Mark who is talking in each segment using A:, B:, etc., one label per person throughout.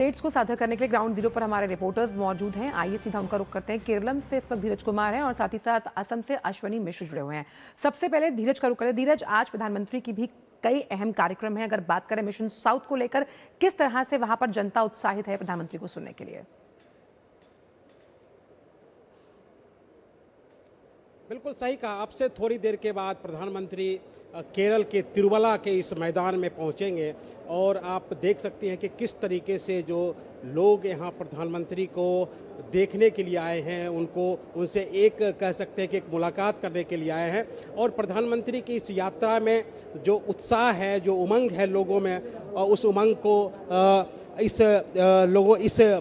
A: Updates को साझा करने के लिए ग्राउंड जीरो पर हमारे रिपोर्टर्स मौजूद हैं। आइए सीधा उनका रुख करते हैं। केरलम से इस वक्त धीरज कुमार हैं और साथ ही साथ असम से अश्वनी मिश्र जुड़े हुए हैं। सबसे पहले धीरज का रुख करें। धीरज, आज प्रधानमंत्री की भी कई अहम कार्यक्रम हैं। अगर बात करें मिशन साउथ को लेकर, किस तरह से वहां पर जनता उत्साहित है प्रधानमंत्री को सुनने के लिए?
B: बिल्कुल सही कहा। अब से थोड़ी देर के बाद प्रधानमंत्री केरल के तिरुवला के इस मैदान में पहुंचेंगे और आप देख सकते हैं कि किस तरीके से जो लोग यहाँ प्रधानमंत्री को देखने के लिए आए हैं, उनसे एक कह सकते हैं कि एक मुलाकात करने के लिए आए हैं। और प्रधानमंत्री की इस यात्रा में जो उत्साह है, जो उमंग है लोगों में, उस उमंग को इस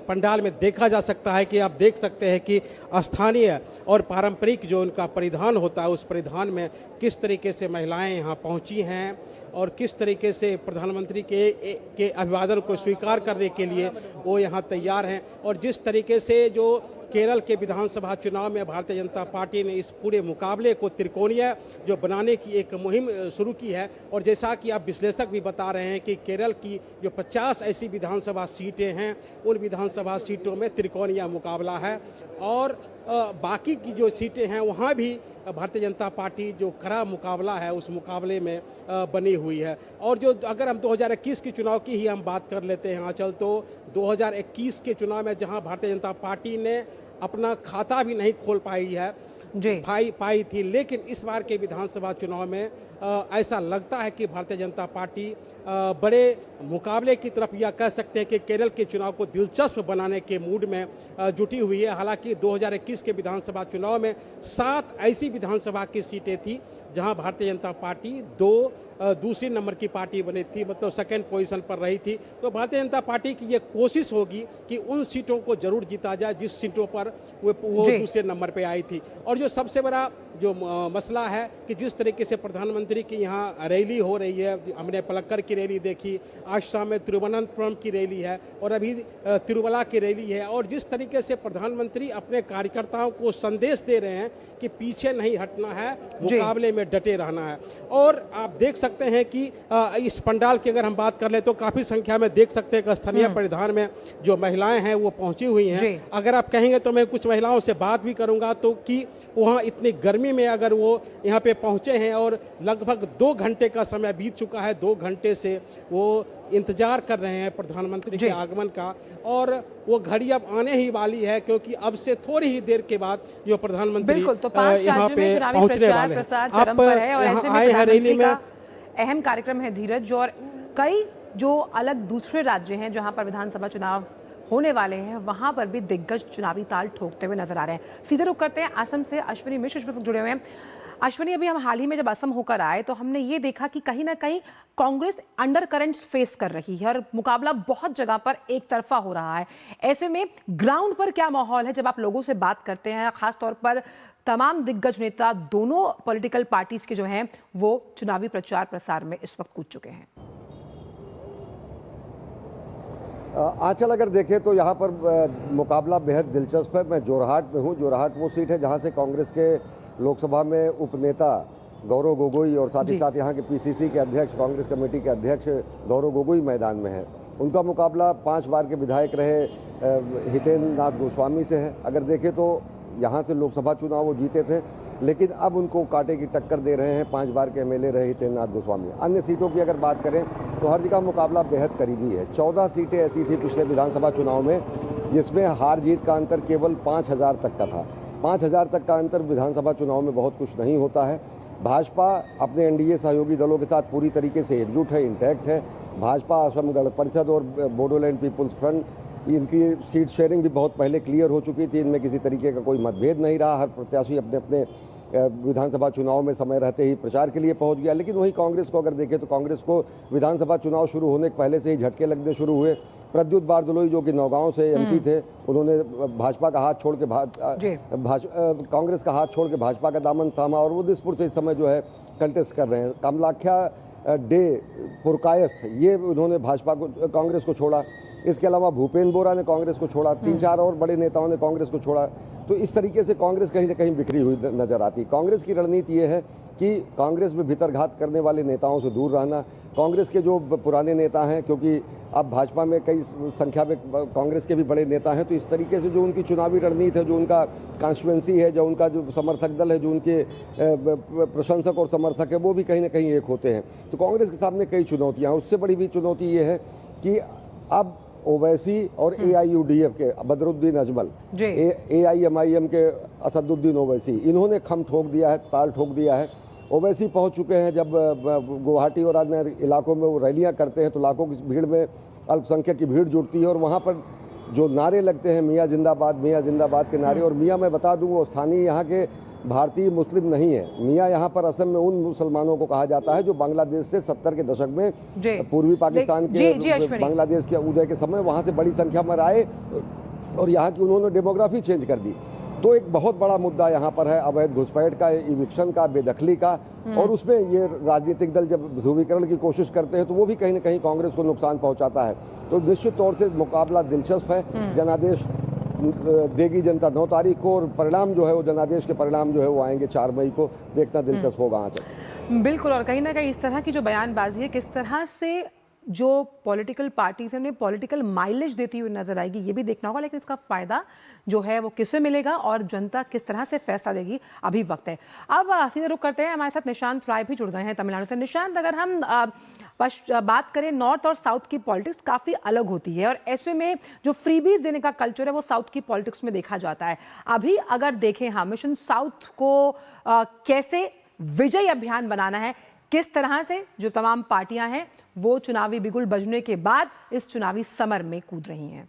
B: पंडाल में देखा जा सकता है कि आप देख सकते हैं कि स्थानीय और पारंपरिक जो उनका परिधान होता है, उस परिधान में किस तरीके से महिलाएं यहाँ पहुंची हैं और किस तरीके से प्रधानमंत्री के अभिवादन को स्वीकार करने के लिए वो यहाँ तैयार हैं। और जिस तरीके से जो केरल के विधानसभा चुनाव में भारतीय जनता पार्टी ने इस पूरे मुकाबले को त्रिकोणीय जो बनाने की एक मुहिम शुरू की है, और जैसा कि आप विश्लेषक भी बता रहे हैं कि केरल की जो 50 ऐसी विधानसभा सीटें हैं, उन विधानसभा सीटों में त्रिकोणीय मुकाबला है और बाकी की जो सीटें हैं वहाँ भी भारतीय जनता पार्टी जो कड़ा मुकाबला है उस मुकाबले में बनी हुई है। और जो अगर हम 2021 के चुनाव की ही हम बात कर लेते हैं आंचल, तो 2021 के चुनाव में जहां भारतीय जनता पार्टी ने अपना खाता भी नहीं खोल पाई थी, लेकिन इस बार के विधानसभा चुनाव में ऐसा लगता है कि भारतीय जनता पार्टी बड़े मुकाबले की तरफ, या कह सकते हैं कि केरल के चुनाव को दिलचस्प बनाने के मूड में जुटी हुई है। हालांकि 2021 के विधानसभा चुनाव में 7 ऐसी विधानसभा की सीटें थी जहां भारतीय जनता पार्टी दूसरी नंबर की पार्टी बनी थी, मतलब सेकंड पोजीशन पर रही थी। तो भारतीय जनता पार्टी की ये कोशिश होगी कि उन सीटों को जरूर जीता जाए जिस सीटों पर वो दूसरे नंबर पे आई थी। और जो सबसे बड़ा जो मसला है कि जिस तरीके से प्रधानमंत्री की यहाँ रैली हो रही है, हमने पलक्कड़ की रैली देखी, आज शाम में तिरुवनंतपुरम की रैली है और अभी तिरुवला की रैली है, और जिस तरीके से प्रधानमंत्री अपने कार्यकर्ताओं को संदेश दे रहे हैं कि पीछे नहीं हटना है, मुकाबले में डटे रहना है। और आप देख सकते हैं कि इस पंडाल की अगर हम बात कर ले तो काफी संख्या में देख सकते हैं कि स्थानीय परिधान में जो महिलाएं हैं वो पहुंची हुई हैं। अगर आप कहेंगे तो मैं कुछ महिलाओं से बात भी करूंगा तो कि वहाँ इतनी गर्मी में अगर वो यहाँ पे पहुंचे हैं और लगभग 2 घंटे का समय बीत चुका है, 2 घंटे से वो इंतजार कर रहे हैं प्रधानमंत्री के आगमन का, और वो घड़ी अब आने ही वाली है क्योंकि अब से थोड़ी ही देर के बाद जो प्रधानमंत्री यहाँ पे पहुंचने वाले हैं। आए हैं रैली में
A: अहम कार्यक्रम है धीरज, और कई जो अलग दूसरे राज्य हैं जहां पर विधानसभा चुनाव होने वाले हैं वहां पर भी दिग्गज चुनावी ताल ठोकते हुए नजर आ रहे हैं। सीधे रुख करते हैं असम से अश्वनी मिश्र जुड़े हुए हैं। अश्वनी, अभी हम हाल ही में जब असम होकर आए तो हमने ये देखा कि कहीं ना कहीं कांग्रेस अंडर करंट्स फेस कर रही है और मुकाबला बहुत जगह पर एक तरफा हो रहा है। ऐसे में ग्राउंड पर क्या माहौल है जब आप लोगों से बात करते हैं? खासतौर पर तमाम दिग्गज नेता दोनों पॉलिटिकल पार्टीज के जो हैं वो चुनावी प्रचार प्रसार में इस वक्त कूद चुके हैं।
C: आंचल, अगर देखें तो यहाँ पर मुकाबला बेहद दिलचस्प है। मैं जोरहाट में हूँ। जोरहाट वो सीट है जहाँ से कांग्रेस के लोकसभा में उपनेता गौरव गोगोई और साथ ही साथ यहाँ के पीसीसी के अध्यक्ष, कांग्रेस कमेटी के अध्यक्ष गौरव गोगोई मैदान में है। उनका मुकाबला 5 बार के विधायक रहे हितेंद्र नाथ गोस्वामी से है। अगर देखें तो यहाँ से लोकसभा चुनाव वो जीते थे, लेकिन अब उनको कांटे की टक्कर दे रहे हैं 5 बार के एमएलए रहे हितेंद्र नाथ गोस्वामी। अन्य सीटों की अगर बात करें तो हर जगह मुकाबला बेहद करीबी है। 14 सीटें ऐसी थी पिछले विधानसभा चुनाव में जिसमें हार जीत का अंतर केवल 5000 तक का था। 5000 तक का अंतर विधानसभा चुनाव में बहुत कुछ नहीं होता है। भाजपा अपने एनडीए सहयोगी दलों के साथ पूरी तरीके से एकजुट है, इंटैक्ट है। भाजपा, असम गण परिषद और बोडोलैंड पीपुल्स फ्रंट, इनकी सीट शेयरिंग भी बहुत पहले क्लियर हो चुकी थी। इनमें किसी तरीके का कोई मतभेद नहीं रहा। हर प्रत्याशी अपने अपने विधानसभा चुनाव में समय रहते ही प्रचार के लिए पहुंच गया। लेकिन वही कांग्रेस को अगर देखें तो कांग्रेस को विधानसभा चुनाव शुरू होने के पहले से ही झटके लगने शुरू हुए। प्रद्युत बारदलोई जो कि नौगांव से एमपी थे, उन्होंने भाजपा का हाथ छोड़ के कांग्रेस का हाथ छोड़ के भाजपा का दामन थामा और वो दिसपुर से इस समय जो है कंटेस्ट कर रहे हैं। कमलाख्या डे पुरकायस्थ, ये उन्होंने कांग्रेस को छोड़ा। इसके अलावा भूपेंद्र बोरा ने कांग्रेस को छोड़ा। 3-4 और बड़े नेताओं ने कांग्रेस को छोड़ा। तो इस तरीके से कांग्रेस कहीं ना कहीं बिखरी हुई नजर आती है। कांग्रेस की रणनीति ये है कि कांग्रेस में भीतरघात करने वाले नेताओं से दूर रहना। कांग्रेस के जो पुराने नेता हैं, क्योंकि अब भाजपा में कई संख्या में कांग्रेस के भी बड़े नेता हैं, तो इस तरीके से जो उनकी चुनावी रणनीति है, जो उनका कॉन्स्टिट्यूएंसी है, जो उनका जो समर्थक दल है, जो उनके प्रशंसक और समर्थक है, वो भी कहीं ना कहीं एक होते हैं। तो कांग्रेस के सामने कई चुनौतियाँ हैं। उससे बड़ी भी चुनौती ये है कि अब ओवैसी और AIUDF के बदरुद्दीन अजमल, AIMIM के असदुद्दीन ओवैसी, इन्होंने खम ठोक दिया है, ताल ठोक दिया है। ओवैसी पहुंच चुके हैं। जब गुवाहाटी और अन्य इलाकों में वो रैलियां करते हैं तो लाखों की भीड़ में अल्पसंख्यक की भीड़ जुड़ती है और वहाँ पर जो नारे लगते हैं, मियाँ जिंदाबाद के नारे। और मियाँ मैं बता दूँ, वो स्थानीय यहाँ के भारतीय मुस्लिम नहीं है। मियाँ यहाँ पर असम में उन मुसलमानों को कहा जाता है जो बांग्लादेश से 70 के दशक में पूर्वी पाकिस्तान के बांग्लादेश के उदय के समय वहाँ से बड़ी संख्या में आए और यहाँ की उन्होंने डेमोग्राफी चेंज कर दी। तो एक बहुत बड़ा मुद्दा यहाँ पर है अवैध घुसपैठ का, इविक्शन का, बेदखली का। और उसमें ये राजनीतिक दल जब ध्रुवीकरण की कोशिश करते हैं तो वो भी कहीं ना कहीं कांग्रेस को नुकसान पहुँचाता है। तो निश्चित तौर से मुकाबला दिलचस्प है। जनादेश देगी जनता 9 तारीख को, और परिणाम जो है वो जनादेश के परिणाम जो है वो आएंगे 4 मई को। देखना दिलचस्प होगा आंचल।
A: बिल्कुल, और कहीं ना कहीं इस तरह की जो बयानबाजी है, किस तरह से जो पॉलिटिकल पार्टीज हैं उन्हें पॉलिटिकल माइलेज देती हुई नजर आएगी, ये भी देखना होगा। लेकिन इसका फायदा जो है वो किससे मिलेगा और जनता किस तरह से फैसला देगी, अभी वक्त है। अब सीधे रुख करते हैं, हमारे साथ निशांत राय भी जुड़ गए हैं तमिलनाडु से। निशांत, अगर हम बात करें, नॉर्थ और साउथ की पॉलिटिक्स काफ़ी अलग होती है और ऐसे में जो फ्रीबीज देने का कल्चर है वो साउथ की पॉलिटिक्स में देखा जाता है। अभी अगर देखें हम मिशन साउथ को कैसे विजयी अभियान बनाना है, किस तरह से जो तमाम पार्टियां हैं वो चुनावी बिगुल बजने के बाद इस चुनावी समर में कूद रही हैं।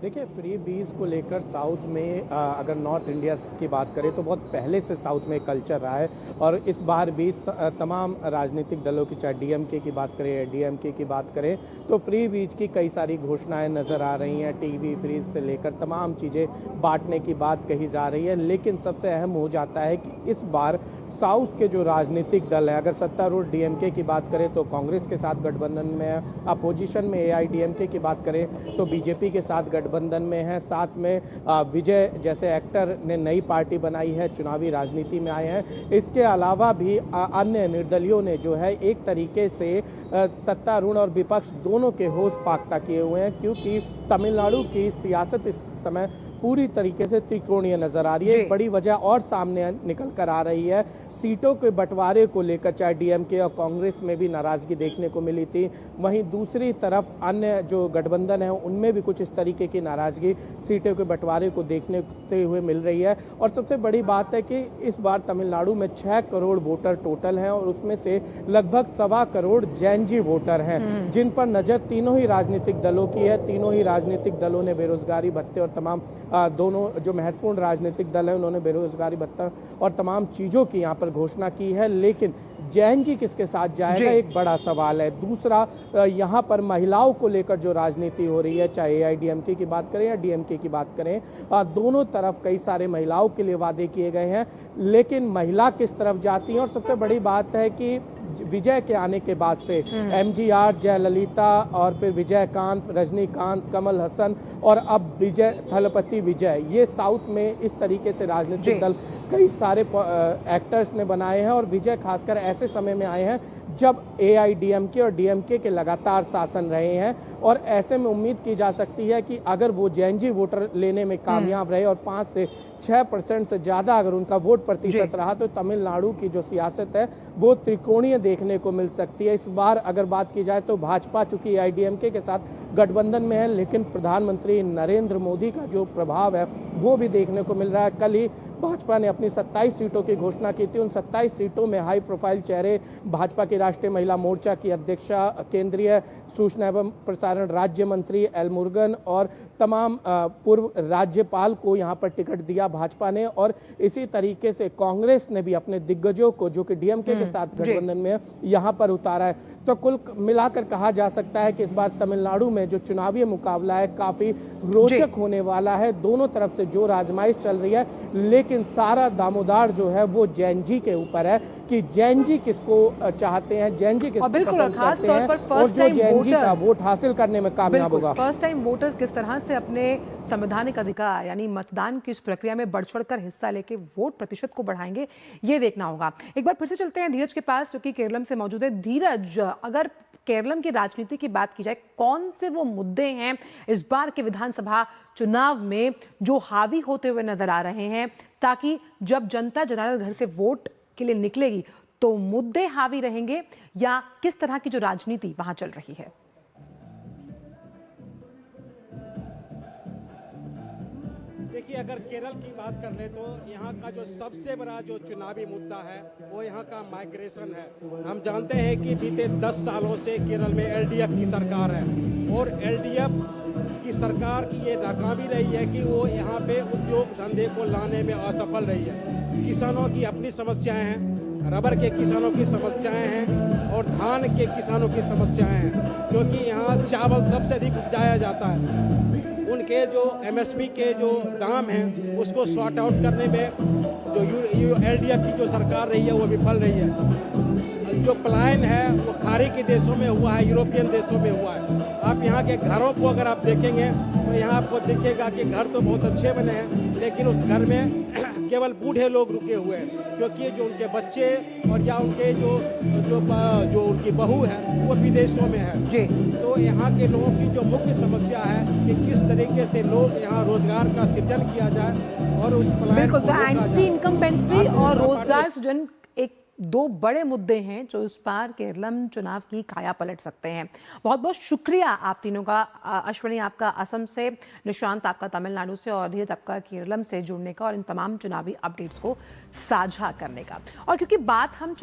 D: देखिए, फ्री बीज को लेकर साउथ में अगर नॉर्थ इंडिया की बात करें तो बहुत पहले से साउथ में कल्चर रहा है। और इस बार भी तमाम राजनीतिक दलों की, चाहे DMK की बात करें या DMK की बात करें, तो फ्री बीज की कई सारी घोषणाएं नज़र आ रही हैं। टीवी फ्रीज से लेकर तमाम चीज़ें बांटने की बात कही जा रही है। लेकिन सबसे अहम हो जाता है कि इस बार साउथ के जो राजनीतिक दल है, अगर सत्तारूढ़ DMK की बात करें तो कांग्रेस के साथ गठबंधन में है, अपोजिशन में AIDMK की बात करें तो BJP के साथ गठबंधन में है, साथ में विजय जैसे एक्टर ने नई पार्टी बनाई है, चुनावी राजनीति में आए हैं। इसके अलावा भी अन्य निर्दलियों ने जो है एक तरीके से सत्तारूढ़ और विपक्ष दोनों के होश पाख्ता किए हुए हैं, क्योंकि तमिलनाडु की सियासत इस समय पूरी तरीके से त्रिकोणीय नजर आ रही है। एक बड़ी वजह और सामने निकल कर आ रही है, सीटों के बंटवारे को लेकर चाहे DMK और कांग्रेस में भी नाराजगी देखने को मिली थी, वहीं दूसरी तरफ अन्य जो गठबंधन है उनमें भी कुछ इस तरीके की नाराजगी सीटों के बंटवारे को देखने हुए मिल रही है। और सबसे बड़ी बात है कि इस बार तमिलनाडु में 6 करोड़ वोटर टोटल हैं और उसमें से लगभग 1.25 करोड़ जैनजी वोटर हैं, जिन पर नजर तीनों ही राजनीतिक दलों की है। तीनों ही राजनीतिक दलों ने बेरोजगारी भत्ते और तमाम दोनों जो महत्वपूर्ण राजनीतिक दल है उन्होंने बेरोजगारी भत्ता और तमाम चीज़ों की यहाँ पर घोषणा की है। लेकिन जैन जी किसके साथ जाएगा, एक बड़ा सवाल है। दूसरा, यहाँ पर महिलाओं को लेकर जो राजनीति हो रही है, चाहे AIDMK की बात करें या DMK की बात करें, दोनों तरफ कई सारे महिलाओं के लिए वादे किए गए हैं, लेकिन महिला किस तरफ जाती है। और सबसे बड़ी बात है कि विजय के आने के बाद से MGR, जयललिता और फिर विजयकांत, रजनीकांत, कमल हसन और अब विजय थलपति विजय, ये साउथ में इस तरीके से राजनीतिक दल कई सारे एक्टर्स ने बनाए हैं। और विजय खासकर ऐसे समय में आए हैं जब AIDMK और DMK के लगातार शासन रहे हैं, और ऐसे में उम्मीद की जा सकती है कि अगर वो जैनजी वोटर लेने में कामयाब रहे और 5 से 6% से ज़्यादा अगर उनका वोट प्रतिशत रहा तो तमिलनाडु की जो सियासत है वो त्रिकोणीय देखने को मिल सकती है। इस बार अगर बात की जाए तो भाजपा चूंकि AIDMK के साथ गठबंधन में है, लेकिन प्रधानमंत्री नरेंद्र मोदी का जो प्रभाव है वो भी देखने को मिल रहा है। कल ही भाजपा ने अपनी 27 सीटों की घोषणा की थी। उन 27 सीटों में हाई प्रोफाइल चेहरे भाजपा की राष्ट्रीय महिला मोर्चा की अध्यक्षा, केंद्रीय सूचना एवं प्रसारण राज्य मंत्री एल मुरुगन और तमाम पूर्व राज्यपाल को यहाँ पर टिकट दिया भाजपा ने। और इसी तरीके से कांग्रेस ने भी अपने दिग्गजों को, जो कि DMK के साथ गठबंधन में यहाँ पर उतारा है। तो कुल मिलाकर कहा जा सकता है कि इस बार तमिलनाडु में जो चुनावी मुकाबला है काफी रोचक होने वाला है। दोनों तरफ से जो आजमाइश चल रही है, लेकिन सारा दामोदार जो है वो जैन जी के ऊपर है कि जैन जी किसको चाहते हैं, जैन जी किसको पसंद करते हैं और जो जैन जी का वोट हासिल करने में कामयाब होगा।
A: फर्स्ट टाइम वोटर्स किस तरह से अपने संवैधानिक अधिकार यानी मतदान की इस प्रक्रिया में बढ़ चढ़कर हिस्सा लेके वोट प्रतिशत को बढ़ाएंगे, ये देखना होगा। एक बार फिर से चलते हैं धीरज के पास जो कि केरलम से मौजूद है। धीरज, अगर केरलम की राजनीति की बात की जाए, कौन से वो मुद्दे हैं इस बार के विधानसभा चुनाव में जो हावी होते हुए नजर आ रहे हैं, ताकि जब जनता जनार्दन घर से वोट के लिए निकलेगी तो मुद्दे हावी रहेंगे या किस तरह की जो राजनीति वहां चल रही है?
B: देखिए, अगर केरल की बात कर ले तो यहाँ का जो सबसे बड़ा जो चुनावी मुद्दा है वो यहाँ का माइग्रेशन है। हम जानते हैं कि बीते 10 सालों से केरल में एलडीएफ की सरकार है और एलडीएफ की सरकार की ये नाकामी रही है कि वो यहाँ पे उद्योग धंधे को लाने में असफल रही है। किसानों की अपनी समस्याएं हैं, रबर के किसानों की समस्याएं हैं और धान के किसानों की समस्याएं हैं, क्योंकि यहाँ चावल सबसे अधिक उपजाया जाता है। उनके जो एमएसपी के जो दाम हैं उसको सॉर्ट आउट करने में जो एलडीएफ की जो सरकार रही है वो विफल रही है। जो पलायन है वो खाड़ी के देशों में हुआ है, यूरोपियन देशों में हुआ है। आप यहाँ के घरों को अगर आप देखेंगे तो यहाँ आपको दिखेगा कि घर तो बहुत अच्छे बने हैं, लेकिन उस घर में केवल बूढ़े लोग रुके हुए हैं, क्योंकि जो उनके बच्चे और या उनके जो उनकी बहू है वो विदेशों में है
A: जी।
B: तो यहाँ के लोगों की जो मुख्य समस्या है कि किस तरीके से लोग यहाँ रोजगार का सृजन किया जाए और उस पलायन
A: बिल्कुल,
B: को
A: तो
B: रोका
A: एंटी
B: जाए।
A: इनकम्बेंसी और रोजगार सृजन एक दो बड़े मुद्दे हैं जो इस बार केरलम चुनाव की काया पलट सकते हैं। बहुत बहुत शुक्रिया आप तीनों का, अश्विनी आपका असम से, निशांत आपका तमिलनाडु से और धीरज आपका केरलम से जुड़ने का और इन तमाम चुनावी अपडेट्स को साझा करने का। और क्योंकि बात हम चुनाव